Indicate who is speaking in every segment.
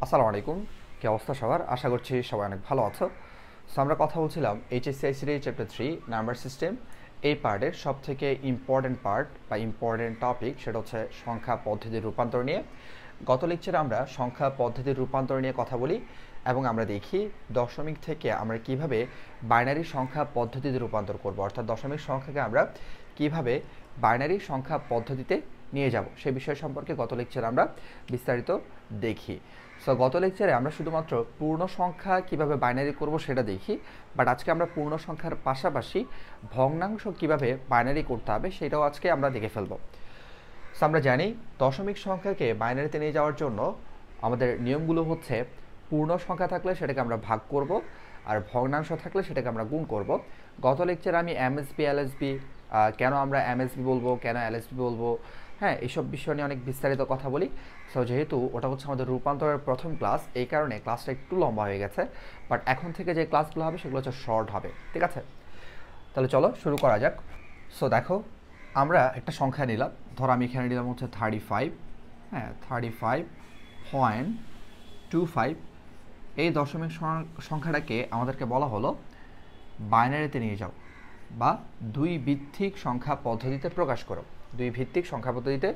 Speaker 1: আসসালামু আলাইকুম, কি অবস্থা সবার? আশা করছি সবাই অনেক ভালো আছো। সো আমরা কথা বলছিলাম HSC ICT Chapter-3 number system এই পার্টের সবথেকে ইম্পর্টেন্ট পার্ট বা ইম্পর্টেন্ট টপিক, সেটা হচ্ছে সংখ্যা পদ্ধতির রূপান্তর নিয়ে। গত লেকচারে আমরা সংখ্যা পদ্ধতির রূপান্তর নিয়ে কথা বলি এবং আমরা দেখি দশমিক থেকে আমরা কিভাবে বাইনারি সংখ্যা পদ্ধতিতে রূপান্তর করব, অর্থাৎ দশমিক সংখ্যাকে আমরা কিভাবে বাইনারি সংখ্যা পদ্ধতিতে নিয়ে যাব সেই বিষয় সম্পর্কে গত লেকচারে আমরা বিস্তারিত দেখি। সো গত লেকচারে আমরা শুধুমাত্র পূর্ণ সংখ্যা কিভাবে বাইনারি করব সেটা দেখি, বাট আজকে আমরা পূর্ণ সংখ্যার পাশাপাশি ভগ্নাংশ কিভাবে বাইনারি করতে হবে সেটাও আজকে আমরা দেখে ফেলব। সো আমরা জানি দশমিক সংখ্যাকে বাইনারিতে নিয়ে যাওয়ার জন্য আমাদের নিয়মগুলো হচ্ছে পূর্ণ সংখ্যা থাকলে সেটাকে আমরা ভাগ করব, আর ভগ্নাংশ থাকলে সেটাকে আমরা গুণ করব। গত লেকচারে আমি এমএসবি এলএসবি, কেন আমরা এমএসবি বলবো, কেন এলএসবি বলবো, হ্যাঁ, এইসব বিষয় নিয়ে অনেক বিস্তারিত কথা বলি। সো যেহেতু ওটা হচ্ছে আমাদের রূপান্তরের প্রথম ক্লাস, এই কারণে ক্লাসটা একটু লম্বা হয়ে গেছে, বাট এখন থেকে যে ক্লাসগুলো হবে সেগুলো হচ্ছে শর্ট হবে, ঠিক আছে? তাহলে চলো শুরু করা যাক। সো দেখো, আমরা একটা সংখ্যা নিলাম, ধর আমি এখানে নিলাম হচ্ছে 35, হ্যাঁ 35.25। এই দশমিক সংখ্যাটাকে আমাদেরকে বলা হলো বাইনারিতে নিয়ে যাও বা দুই ভিত্তিক সংখ্যা পদ্ধতিতে প্রকাশ করো, দুই ভিত্তিক সংখ্যা পদ্ধতিতে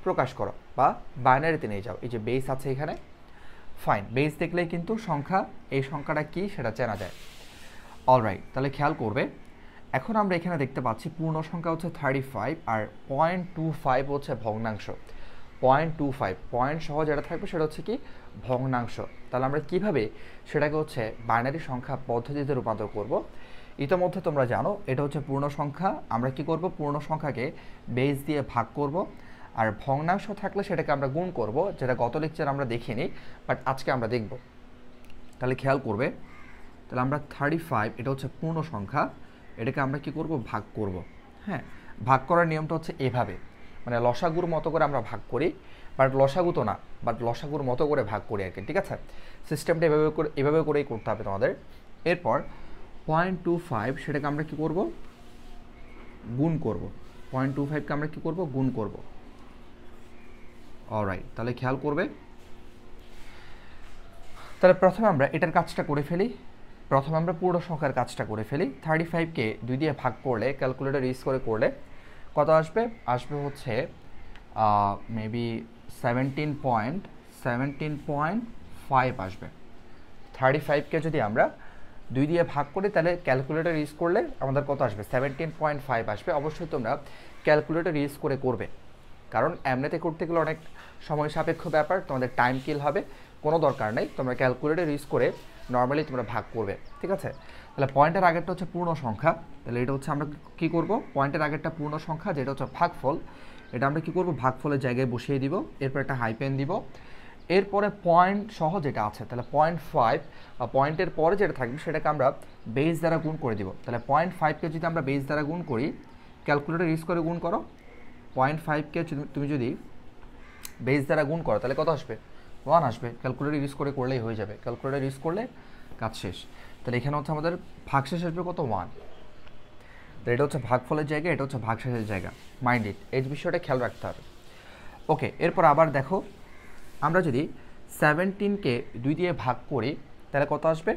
Speaker 1: প্রকাশ করো বা বাইনারিতে নিয়ে যাও। এই যে বেস আছে এখানে, ফাইন, বেস দেখলেই কিন্তু সংখ্যা, এই সংখ্যাটা কি সেটা চেনা যায়। অলরাইট, তাহলে খেয়াল করবে, এখন আমরা এখানে দেখতে পাচ্ছি পূর্ণ সংখ্যা হচ্ছে 35 আর 0.25 হচ্ছে ভগ্নাংশ। 0.25 পয়েন্ট সহ যেটা থাকবে সেটা হচ্ছে কি ভগ্নাংশ। তাহলে আমরা কিভাবে সেটাকে হচ্ছে বাইনারি সংখ্যা পদ্ধতিতে রূপান্তর করব? ইতিমধ্যে তোমরা জানো এটা হচ্ছে পূর্ণ সংখ্যা, আমরা কি করব, পূর্ণ সংখ্যাকে বেস দিয়ে ভাগ করব, আর ভগ্নাংশ থাকলে সেটাকে আমরা গুণ করব, যেটা গত লেকচার আমরা দেখিনি বাট আজকে আমরা দেখব। তাহলে খেয়াল করবে, তাহলে আমরা 35, এটা হচ্ছে পূর্ণ সংখ্যা, এটাকে আমরা কি করব, ভাগ করব। হ্যাঁ, ভাগ করার নিয়মটা হচ্ছে এভাবে, মানে লসাগুর মতো করে আমরা ভাগ করি, বাট লসাগু তো না, বাট লসাগুর মতো করে ভাগ করি আর কি, ঠিক আছে? সিস্টেমটা এভাবে করেই করতে হবে তোমাদের। এরপর 0.25 সেটাকে আমরা কি করব, গুণ করব। 0.25কে আমরা কি করব, গুণ করব। অলরাইট, তাহলে খেয়াল করবে, তাহলে প্রথমে আমরা এটার কাজটা করে ফেলি। প্রথমে আমরা পূর্ণ সংখ্যার কাজটা করে ফেলি। 35কে 2 দিয়ে ভাগ করলে, ক্যালকুলেটর ইউজ করে করলে কত আসবে? আসবে হচ্ছে মেবি 17.5 আসবে। 35কে যদি আমরা 2 দিয়ে ভাগ করি তাহলে ক্যালকুলেটর ইউজ করলে আমাদের কত আসবে? 17.5 আসবে। অবশ্যই তোমরা ক্যালকুলেটর ইউজ করে করবে, কারণ এমনিতে করতে গেলে অনেক সময় সাপেক্ষ ব্যাপার, তোমাদের টাইম কিল হবে, কোনো দরকার নেই, তোমরা ক্যালকুলেটর ইউজ করে নর্মালি তোমরা ভাগ করবে, ঠিক আছে? তাহলে পয়েন্টের আগেরটা হচ্ছে পূর্ণ সংখ্যা, তাহলে এটা হচ্ছে আমরা কী করব, পয়েন্টের আগেরটা পূর্ণ সংখ্যা যেটা হচ্ছে ভাগফল, এটা আমরা কী করব, ভাগফলের জায়গায় বসিয়ে দিব, এরপর একটা হাইপেন দিব, এরপরে পয়েন্ট সহ যেটা আছে তাহলে 0.5 বা পয়েন্টের পরে যেটা থাকবে সেটাকে আমরা বেস দ্বারা গুণ করে দিব। তাহলে 0.5কে যদি আমরা বেস দ্বারা গুণ করি, ক্যালকুলেটর ইউজ করে গুণ করো, 0.5কে তুমি যদি বেস দ্বারা গুণ করো তাহলে কত আসবে? 1 আসবে। ক্যালকুলেটর ইউজ করে করলেই হয়ে যাবে, ক্যালকুলেটর ইউজ করলে কাজ শেষ। তাহলে এখানে হচ্ছে আমাদের ভাগশেষ আসবে কত? 1। তো এটা হচ্ছে ভাগফলের জায়গা, এটা হচ্ছে ভাগশেষের জায়গা, মাইন্ড ইট, এই বিষয়টা খেয়াল রাখতে হবে। ওকে, এরপর আবার দেখো, আমরা যদি 17কে 2 দিয়ে ভাগ করি তাহলে কত আসবে?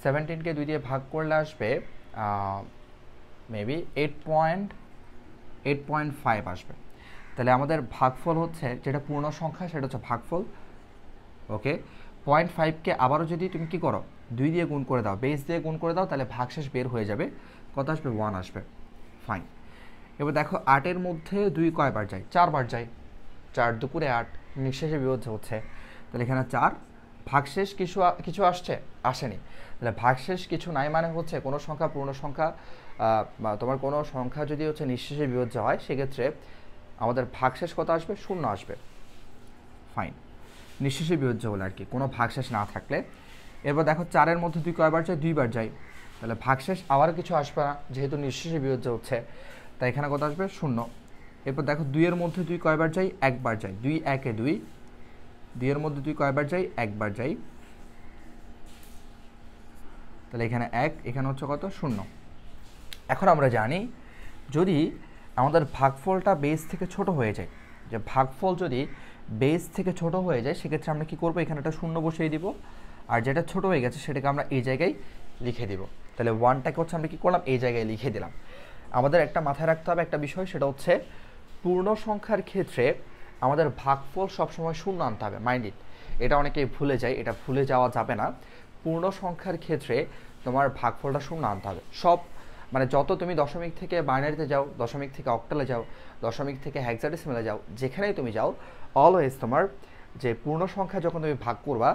Speaker 1: 17কে 2 দিয়ে ভাগ করলে আসবে মেবি 8.5 আসবে। তাহলে আমাদের ভাগফল হচ্ছে, যেটা পূর্ণ সংখ্যা সেটা হচ্ছে ভাগফল। ওকে, 0.5কে আবারও যদি তুমি কি করো, 2 দিয়ে গুণ করে দাও, বেস দিয়ে গুণ করে দাও, তাহলে ভাগশেষ বের হয়ে যাবে, কত আসবে? 1 আসবে। ফাইন, এবার দেখো 8-এর মধ্যে 2 কয়বার যায়? 4 বার যায়। 4 দুপুরে 8 নিঃশেষে বিভজ্য হচ্ছে, তাহলে এখানে 4, ভাগশেষ কিছু আসছে? আসেনি। তাহলে ভাগশেষ কিছু নাই মানে হচ্ছে কোনো সংখ্যা পূর্ণ সংখ্যা বা তোমার কোনো সংখ্যা যদি হচ্ছে নিঃশেষে বিভজ্য হয় সেক্ষেত্রে আমাদের ভাগশেষ কত আসবে? 0 আসবে। ফাইন, নিঃশেষে বিভজ্য হলে আর কি, কোনো ভাগশেষ না থাকলে। এরপর দেখো 4-এর মধ্যে 2 কয়বার যায়? 2 বার যায়, তাহলে ভাগশেষ আবার কিছু আসবে না যেহেতু নিঃশেষে বিভজ্য হচ্ছে, তাই এখানে কত আসবে? 0। এরপর দেখো 2-এর মধ্যে 2 কয়বার যায়? 1 বার যায়। 2 1-এ 2, 2-এর মধ্যে 2 কয়বার যায়? 1 বার যায়, তাহলে এখানে 1, এখানে হচ্ছে কত? 0। এখন আমরা জানি যদি আমাদের ভাগফলটা বেস থেকে ছোট হয়ে যায়, যে ভাগফল যদি বেস থেকে ছোট হয়ে যায় সেক্ষেত্রে আমরা কী করবো, এখানে একটা শূন্য বসিয়ে দিব, আর যেটা ছোট হয়ে গেছে সেটাকে আমরা এই জায়গায় লিখে দিব। তাহলে 1টাকে হচ্ছে আমরা কী করলাম, এই জায়গায় লিখে দিলাম। আমাদের একটা মাথায় রাখতে হবে একটা বিষয়, সেটা হচ্ছে পূর্ণ সংখ্যার ক্ষেত্রে আমাদের ভাগফল সবসময় শূন্য আনতে হবে। মাইন্ড ইট, এটা অনেকেই ভুলে যায়, এটা ভুলে যাওয়া যাবে না। পূর্ণ সংখ্যার ক্ষেত্রে তোমার ভাগফলটা শূন্য আনতে হবে। সব মানে যত তুমি দশমিক থেকে বাইনারিতে যাও, দশমিক থেকে অক্টালে যাও, দশমিক থেকে হেক্সাডেসিমালে যাও, যেখানেই তুমি যাও, অলওয়েজ তোমার যে পূর্ণ সংখ্যা যখন তুমি ভাগ করবা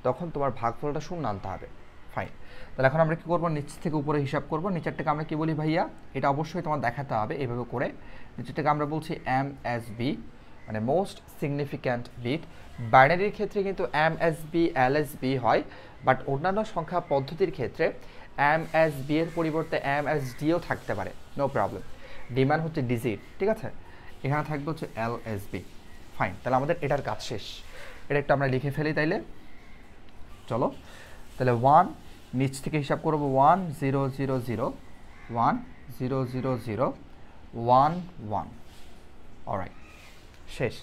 Speaker 1: তখন তোমার ভাগফলটা শূন্য আনতে হবে। ফাইন, তাহলে এখন আমরা কী করবো, নিচ থেকে উপরে হিসাব করবো। নিচেরটাকে আমরা কী বলি ভাইয়া, এটা অবশ্যই তোমার দেখাতে হবে এভাবে করে। নিচেরটাকে আমরা বলছি MSB, মানে মোস্ট সিগনিফিক্যান্ট বিট। বাইনারির ক্ষেত্রে কিন্তু MSB LSB হয়, বাট অন্যান্য সংখ্যা পদ্ধতির ক্ষেত্রে MSB এর পরিবর্তে MSDও থাকতে পারে, নো প্রবলেম। ডিমান্ড হচ্ছে ডিজিট, ঠিক আছে, এখানে থাকবে হচ্ছে LSB। ফাইন, তাহলে আমাদের এটার কাজ শেষ। এটা একটু আমরা লিখে ফেলি তাইলে, চলো। তাহলে 1 নিচ থেকে হিসাব করবো, 1 0 0 0 1 0 0 0 1 1, অলরাইট, শেষ।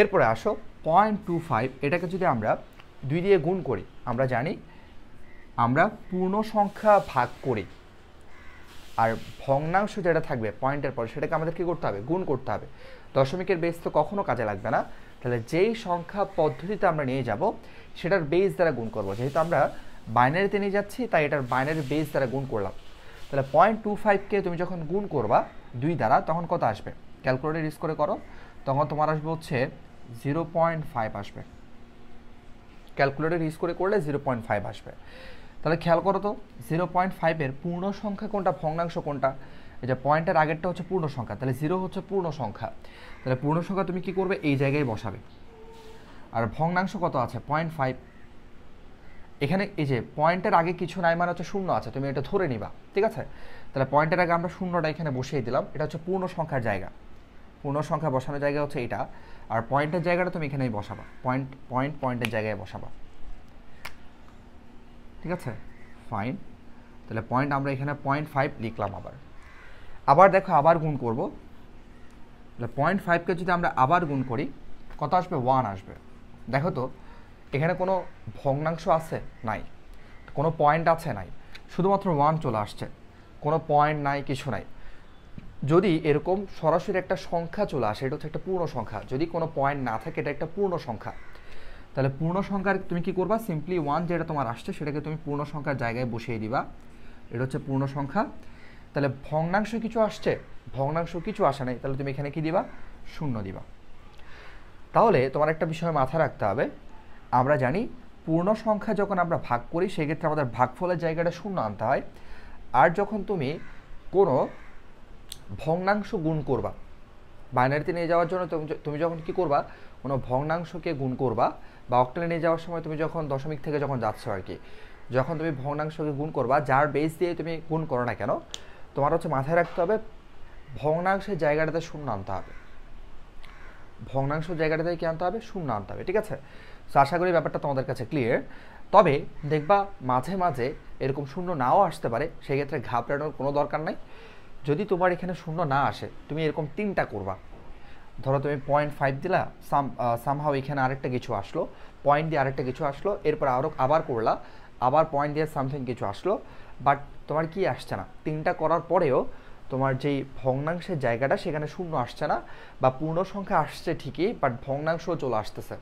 Speaker 1: এরপরে আসো 0.25, এটাকে যদি আমরা 2 দিয়ে গুণ করি, আমরা জানি আমরা পূর্ণ সংখ্যা ভাগ করি, আর ভগ্নাংশ যেটা থাকবে পয়েন্টের পর সেটাকে আমাদের কী করতে হবে, গুণ করতে হবে। দশমিকের বেস তো কখনো কাজে লাগবে না, তাহলে যেই সংখ্যা পদ্ধতিতে আমরা নিয়ে যাব সেটার বেস দ্বারা গুণ করব। যেহেতু আমরা বাইনারিতে নিয়ে যাচ্ছি তাই এটার বাইনারি বেস দ্বারা গুণ করলাম। তাহলে 0.25কে তুমি যখন গুণ করবা 2 দ্বারা তখন কত আসবে, ক্যালকুলেটর ইউজ করে করো, তখন তোমার আসবে হচ্ছে 0.5 আসবে। ক্যালকুলেটর ইউজ করে করলে 0.5 আসবে। তাহলে খেয়াল করো তো 0.5-এর পূর্ণ সংখ্যা কোনটা, ভগ্নাংশ কোনটা? এই যে পয়েন্টের আগেরটা হচ্ছে পূর্ণ সংখ্যা, তাহলে 0 হচ্ছে পূর্ণ সংখ্যা। তাহলে পূর্ণ সংখ্যা তুমি কি করবে, এই জায়গায় বসাবে। আর ভগ্নাংশ কত আছে, 0.5। এখানে এই যে পয়েন্টের আগে কিছু নাই মানে হচ্ছে শূন্য আছে, তুমি এটা ধরে নিবা, ঠিক আছে। তাহলে পয়েন্টের আগে আমরা শূন্যটা এখানে বসিয়ে দিলাম, এটা হচ্ছে পূর্ণ সংখ্যার জায়গা। পূর্ণ সংখ্যা বসানোর জায়গা হচ্ছে এটা, আর পয়েন্টের জায়গাটা তুমি এখানেই বসাবা, পয়েন্টের জায়গায় বসাবা, ঠিক আছে। ফাইন, তাহলে পয়েন্ট আমরা এখানে 0.5 লিখলাম। আবার দেখো, আবার গুণ করব। তাহলে 0.5কে যদি আমরা আবার গুণ করি কত আসবে, 1 আসবে। দেখো তো এখানে কোনো ভগ্নাংশ আছে, নাই। কোনো পয়েন্ট আছে, নাই, শুধুমাত্র 1 চলে আসছে, কোনো পয়েন্ট নাই, কিছু নাই। যদি এরকম সরাসরি একটা সংখ্যা চলে আসে, এটা হচ্ছে একটা পূর্ণ সংখ্যা, যদি কোনো পয়েন্ট না থাকে এটা একটা পূর্ণ সংখ্যা, তাহলে পূর্ণ সংখ্যার তুমি কি করবা, সিম্পলি 1 যেটা তোমার আসছে সেটাকে তুমি পূর্ণ সংখ্যার জায়গায় বসিয়ে দিবা, এটা হচ্ছে পূর্ণ সংখ্যা। তাহলে ভগ্নাংশ কিছু আসছে, ভগ্নাংশ কিছু আসে নাই, তাহলে তুমি এখানে কি দিবা, 0 দিবা। তাহলে তোমার একটা বিষয় মাথায় রাখতে হবে, আমরা জানি পূর্ণ সংখ্যা যখন আমরা ভাগ করি সেক্ষেত্রে আমাদের ভাগফলের জায়গাটা 0 আনতে হয়, আর যখন তুমি কোনো ভগ্নাংশ গুণ করবা, বাইনারিতে নিয়ে যাওয়ার জন্য তুমি যখন কি করবা, কোনো ভগ্নাংশকে গুণ করবা, বা অক্টালে নিয়ে যাওয়ার সময় তুমি যখন দশমিক থেকে যখন যাচ্ছ আর কি, যখন তুমি ভগ্নাংশকে গুণ করবা, যার বেস দিয়ে তুমি গুণ করো না কেন, তোমার হচ্ছে মাথায় রাখতে হবে ভগ্নাংশের জায়গাটাতে 0 আনতে হবে, ভগ্নাংশের জায়গাটাতে কি আনতে হবে, 0 আনতে হবে, ঠিক আছে। তো আশা করি ব্যাপারটা তোমাদের কাছে ক্লিয়ার। তবে দেখবা মাঝে মাঝে এরকম 0 নাও আসতে পারে, সেক্ষেত্রে ঘাবড়ানোর কোনো দরকার নাই। যদি তোমার এখানে 0 না আসে, তুমি এরকম 3টা করবা। ধরো তুমি 0.5 দিলা, সামহাও এখানে আরেকটা কিছু আসলো, পয়েন্ট দিয়ে আরেকটা কিছু আসলো, এরপর আবার করলা, আবার পয়েন্ট দিয়ে সামথিং কিছু আসলো, বাট তোমার কি আসছে না, 3টা করার পরেও তোমার যেই ভগ্নাংশের জায়গাটা সেখানে 0 আসছে না, বা পূর্ণ সংখ্যা আসছে ঠিকই বাট ভগ্নাংশও চলে আসতেছে,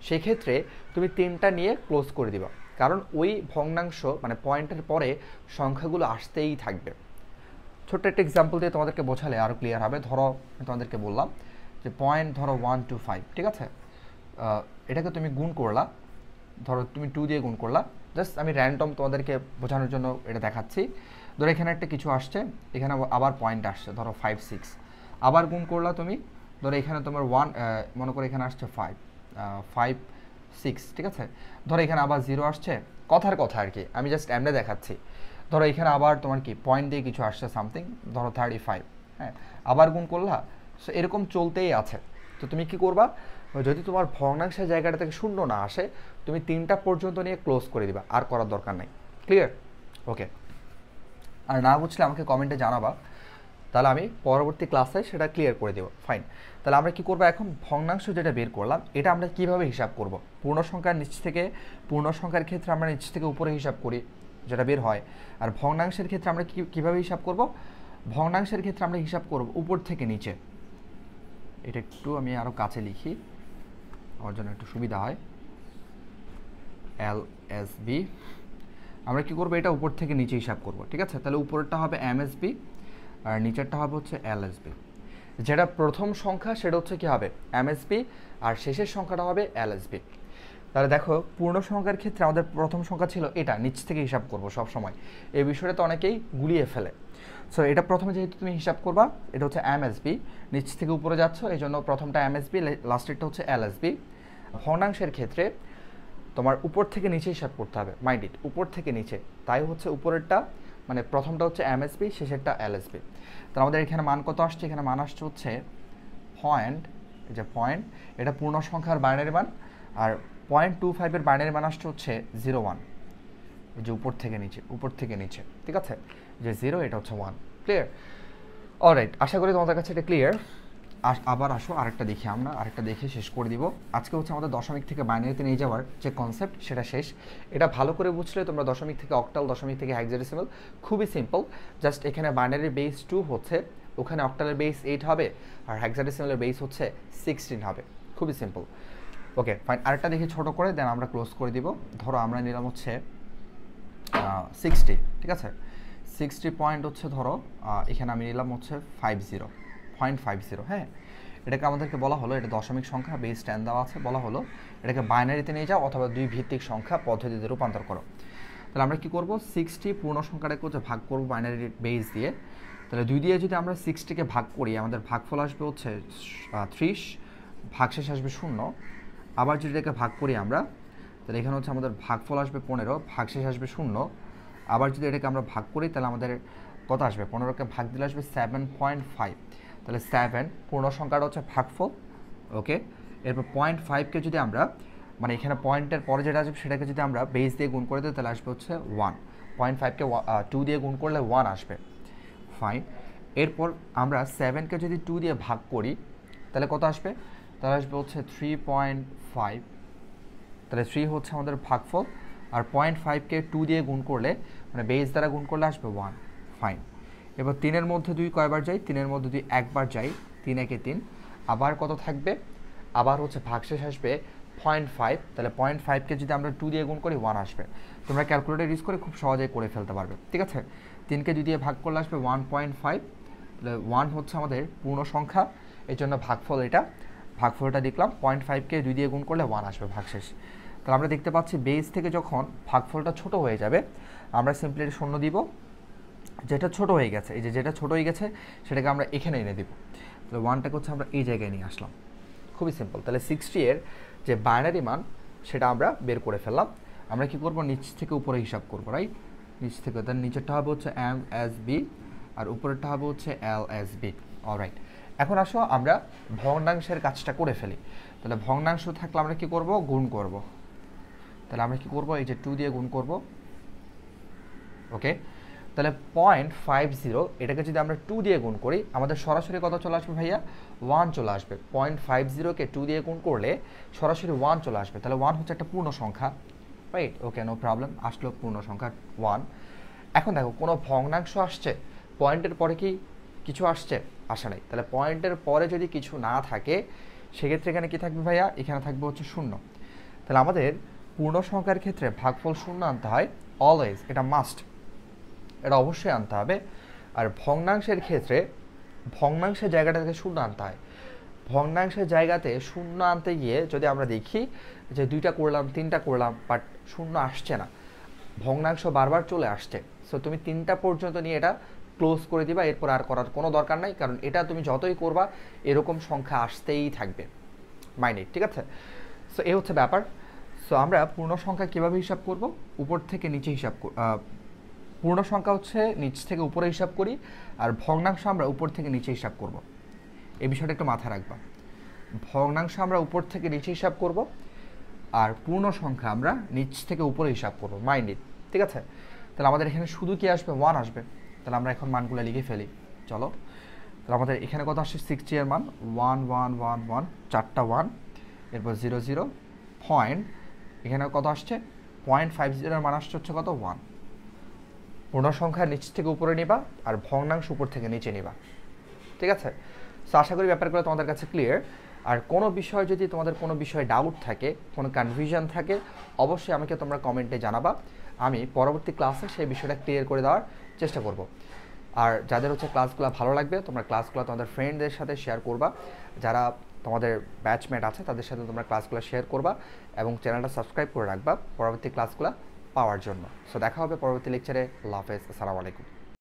Speaker 1: সেক্ষেত্রে তুমি 3টা নিয়ে ক্লোজ করে দিবা, কারণ ওই ভগ্নাংশ মানে পয়েন্টের পরে সংখ্যাগুলো আসতেই থাকবে। ছোট্ট একটা এক্সাম্পল দিয়ে তোমাদেরকে বোঝালে আরও ক্লিয়ার হবে। ধরো আমি তোমাদেরকে বললাম যে পয়েন্ট ধরো 125, ঠিক আছে, এটাকে তুমি গুণ করলা, ধরো তুমি 2 দিয়ে গুণ করলা, জাস্ট আমি র্যান্ডম তোমাদেরকে বোঝানোর জন্য এটা দেখাচ্ছি। ধরো এখানে একটা কিছু আসছে, এখানে আবার পয়েন্ট আসছে, ধরো 5 6, আবার গুণ করলা তুমি, ধরো এখানে তোমার 1 মনে করো এখানে আসছে 5 6, ঠিক আছে। ধরো এখানে আবার 0 আসছে, কথার কথা আর কি, আমি জাস্ট এমনি দেখাচ্ছি। ধরো এখানে আবার তোমার কি পয়েন্ট দিয়ে কিছু আসছে সামথিং, ধরো 35, হ্যাঁ, আবার গুণ করলা। সো এরকম চলতেই আছে। তো তুমি কি করবা, যদি তোমার ভগ্নাংশের জায়গাটা থেকে 0 না আসে, তুমি 3টা পর্যন্ত নিয়ে ক্লোজ করে দিবা, আর করার দরকার নাই। ক্লিয়ার? ওকে। আর না বুঝলে আমাকে কমেন্টে জানাবা। তাহলে আমি পরবর্তী ক্লাসে সেটা ক্লিয়ার করে দেবো। ফাইন, তাহলে আমরা কি করব এখন ভগ্নাংশ যেটা বের করলাম এটা আমরা কিভাবে হিসাব করব। পূর্ণ সংখ্যার নিচ থেকে, পূর্ণ সংখ্যার ক্ষেত্রে আমরা নিচ থেকে উপরে হিসাব করি যেটা বের হয়, আর ভগ্নাংশের ক্ষেত্রে আমরা কিভাবে হিসাব করব, ভগ্নাংশের ক্ষেত্রে আমরা হিসাব করব উপর থেকে নিচে। এটা একটু আমি আরও কাছে লিখি, আমার জন্য একটু সুবিধা হয়। LSB আমরা কি করব, এটা উপর থেকে নিচে হিসাব করব, ঠিক আছে। তাহলে উপরেরটা হবে MSB আর নিচেরটা হবে হচ্ছে LSB। যেটা প্রথম সংখ্যা সেটা হচ্ছে কি হবে MSB আর শেষের সংখ্যাটা হবে LSB। তাহলে দেখো পূর্ণ সংখ্যার ক্ষেত্রে আমাদের প্রথম সংখ্যা ছিল এটা, নিচ থেকে হিসাব করব সব সময়, এই বিষয়টা তো অনেকেই গুলিয়ে ফেলে। সো এটা প্রথমে যেহেতু তুমি হিসাব করবা, এটা হচ্ছে MSB, নিচ থেকে উপরে যাচ্ছ এই জন্য প্রথমটা MSB, লাস্টেরটা হচ্ছে LSB। ভগ্নাংশের ক্ষেত্রে তোমার উপর থেকে নিচে হিসাব করতে হবে, মাইন্ড ইট, উপর থেকে নিচে, তাই হচ্ছে উপরেরটা মানে প্রথমটা হচ্ছে MSB, শেষেরটা LSB। তাহলে আমাদের এখানে মান কত আসছে, এখানে মান আসছে হচ্ছে পয়েন্ট, এই যে পয়েন্ট, এটা পূর্ণ সংখ্যার বাইনারি মান, আর 0.25 বাইনারি মান আসছে হচ্ছে 01, এই যে উপর থেকে নিচে, উপর থেকে নিচে, ঠিক আছে, যে 0 এটা হচ্ছে 1। ক্লিয়ার? অলরাইট, আশা করি তোমাদের কাছে এটা ক্লিয়ার। আবার আসো আরেকটা দেখি, আমরা আরেকটা দেখে শেষ করে দিব। আজকে হচ্ছে আমাদের দশমিক থেকে বাইনারিতে নিয়ে যাওয়ার যে কনসেপ্ট সেটা শেষ। এটা ভালো করে বুঝলে তোমরা দশমিক থেকে অক্টাল, দশমিক থেকে হেক্সাডেসিমাল খুবই সিম্পল। জাস্ট এখানে বাইনারির বেস 2 হচ্ছে, ওখানে অক্টালের বেস 8 হবে, আর হেক্সাডেসিমালের বেস হচ্ছে 16 হবে। খুবই সিম্পল। ওকে ফাইন, আরেকটা দেখি ছোটো করে, দেন আমরা ক্লোজ করে দিব। ধরো আমরা নিলাম হচ্ছে 60, ঠিক আছে, 60 পয়েন্ট হচ্ছে ধরো এখানে আমি নিলাম হচ্ছে 0.50, হ্যাঁ। এটাকে আমাদেরকে বলা হলো, এটা দশমিক সংখ্যা, বেস 10 দেওয়া আছে, বলা হলো এটাকে বাইনারিতে নিয়ে যাও অথবা দুই ভিত্তিক সংখ্যা পদ্ধতিতে রূপান্তর করো। তাহলে আমরা কি করব, 60 পূর্ণ সংখ্যাটাকে হচ্ছে ভাগ করব বাইনারি বেস দিয়ে। তাহলে 2 দিয়ে যদি আমরা 60কে ভাগ করি, আমাদের ভাগফল আসবে হচ্ছে 30, ভাগশেষ আসবে 0। আবার যদি এটাকে ভাগ করি আমরা, তাহলে এখানে হচ্ছে আমাদের ভাগফল আসবে 15, ভাগশেষ আসবে 0। আবার যদি এটাকে আমরা ভাগ করি তাহলে আমাদের কত আসবে, 15কে ভাগ দিলে আসবে 7.5। তাহলে 7 পূর্ণ সংখ্যাটা হচ্ছে ভাগফল, ওকে। এরপর 0.5কে যদি আমরা, মানে এখানে পয়েন্টের পরে যেটা আসবে সেটাকে যদি আমরা বেস দিয়ে গুণ করে দিই তাহলে আসবে হচ্ছে 1। 0.5কে 2 দিয়ে গুণ করলে 1 আসবে, ফাইন। এরপর আমরা 7কে যদি 2 দিয়ে ভাগ করি তাহলে কত আসবে, তাহলে আসবে হচ্ছে 3.5। তাহলে 3 হচ্ছে আমাদের ভাগফল, আর 0.5কে 2 দিয়ে গুণ করলে, মানে বেস দ্বারা গুণ করলে আসবে 1, ফাইন। এবার 3-এর মধ্যে 2 কয়বার যাই, 3-এর মধ্যে 2 একবার যাই, 3 একে 3। আবার কত থাকবে, আবার হচ্ছে ভাগশেষ আসবে 0.5। তাহলে 0.5কে যদি আমরা 2 দিয়ে গুণ করি 1 আসবে। তোমরা ক্যালকুলেটর ইউজ করে খুব সহজেই করে ফেলতে পারবে, ঠিক আছে। 3কে 2 দিয়ে ভাগ করলে আসবে 1.5। তাহলে 1 হচ্ছে আমাদের পূর্ণ সংখ্যা, এই জন্য ভাগফল এটা, ভাগফলটা দেখলাম। 0.5কে 2 দিয়ে গুণ করলে 1 আসবে ভাগশেষ। তাহলে আমরা দেখতে পাচ্ছি বেস থেকে যখন ভাগফলটা ছোট হয়ে যাবে আমরা সিম্পলি 0 দিব, যেটা ছোট হয়ে গেছে, এই যে যেটা ছোট হয়ে গেছে সেটাকে আমরা এখানে এনে দিব। তাহলে 1টাকে হচ্ছে আমরা এই জায়গায় নিয়ে আসলাম, খুবই সিম্পল। তাহলে 60 এর যে বাইনারি মান সেটা আমরা বের করে ফেললাম। আমরা কি করব, নিচ থেকে উপরে হিসাব করব, রাইট, নিচ থেকে। তাহলে নিচেরটা হবে হচ্ছে MSB আর উপরেরটা হবে হচ্ছে LSB। অলরাইট, এখন আসো আমরা ভগ্নাংশের কাজটা করে ফেলি। তাহলে ভগ্নাংশ থাকলে আমরা কি করব, গুণ করব। তাহলে আমরা কি করব, এই যে 2 দিয়ে গুণ করব, ওকে। তাহলে 0.50 এটাকে যদি আমরা 2 দিয়ে গুণ করি আমাদের সরাসরি কত চলে আসবে ভাইয়া, 1 চলে আসবে। 0.50কে 2 দিয়ে গুণ করলে সরাসরি 1 চলে আসবে। তাহলে 1 হচ্ছে একটা পূর্ণ সংখ্যা, রাইট, ওকে, নো প্রবলেম, আসলো পূর্ণ সংখ্যা 1। এখন দেখো কোনো ভগ্নাংশ আসছে, পয়েন্টের পরে কি কিছু আসছে, আসা নাই। তাহলে পয়েন্টের পরে যদি কিছু না থাকে সেক্ষেত্রে এখানে কি থাকবে ভাইয়া, এখানে থাকবে হচ্ছে 0। তাহলে আমাদের পূর্ণ সংখ্যার ক্ষেত্রে ভাগফল 0 আনতে হয় অলওয়েজ, এটা মাস্ট, এটা অবশ্যই আনতে হবে। আর ভগ্নাংশের ক্ষেত্রে ভগ্নাংশের জায়গাটা থেকে 0 আনতে হয়। ভগ্নাংশের জায়গাতে 0 আনতে গিয়ে যদি আমরা দেখি যে 2টা করলাম, 3টা করলাম, বাট 0 আসছে না, ভগ্নাংশ বারবার চলে আসছে, সো তুমি 3টা পর্যন্ত নিয়ে এটা ক্লোজ করে দিবা, এরপর আর করার কোনো দরকার নাই, কারণ এটা তুমি যতই করবা এরকম সংখ্যা আসতেই থাকবে, মাইন্ড ইট, ঠিক আছে। সো এই হচ্ছে ব্যাপার। সো আমরা পূর্ণ সংখ্যা কীভাবে হিসাব করব, উপর থেকে নিচে হিসাব, পূর্ণ সংখ্যা হচ্ছে নিচ থেকে উপরে হিসাব করি, আর ভগ্নাংশ আমরা উপর থেকে নিচে হিসাব করব। এই বিষয়টা একটু মাথায় রাখবা, ভগ্নাংশ আমরা উপর থেকে নিচে হিসাব করব, আর পূর্ণ সংখ্যা আমরা নিচ থেকে উপরে হিসাব করব, মাইন্ড ইট, ঠিক আছে। তাহলে আমাদের এখানে শুধু কি আসবে, 1 আসবে। তাহলে আমরা এখন মানগুলো লিখে ফেলি, চলো। তাহলে আমাদের এখানে কত আসছে 60 এর মান 1111 চারটা 1, এরপর 00 পয়েন্ট, এখানে কত আসছে 0.50 এর মান আসছে হচ্ছে কত 1। পূর্ণ সংখ্যা নিচ থেকে উপরে নিবা আর ভগ্নাংশ উপর থেকে নিচে নিবা, ঠিক আছে? সো আশা করি ব্যাপারগুলো তোমাদের কাছে ক্লিয়ার। আর কোনো বিষয় যদি তোমাদের কোনো বিষয়ে ডাউট থাকে, কোনো কনফিউশন থাকে, অবশ্যই আমাকে তোমরা কমেন্টে জানাবা, আমি পরবর্তী ক্লাসে সেই বিষয়টা ক্লিয়ার করে দেওয়ার চেষ্টা করব। আর যাদের হচ্ছে ক্লাসগুলো ভালো লাগবে, তোমরা ক্লাসগুলো তোমাদের ফ্রেন্ডদের সাথে শেয়ার করবা, যারা তোমাদের ব্যাচমেট আছে তাদের সাথে তোমরা ক্লাসগুলো শেয়ার করবা এবং চ্যানেলটা সাবস্ক্রাইব করে রাখবা পরবর্তী ক্লাসগুলো পাওয়ার জন্য। সো দেখা হবে পরবর্তী লেকচারে। আল্লাহ হাফেজ, আসসালামু আলাইকুম।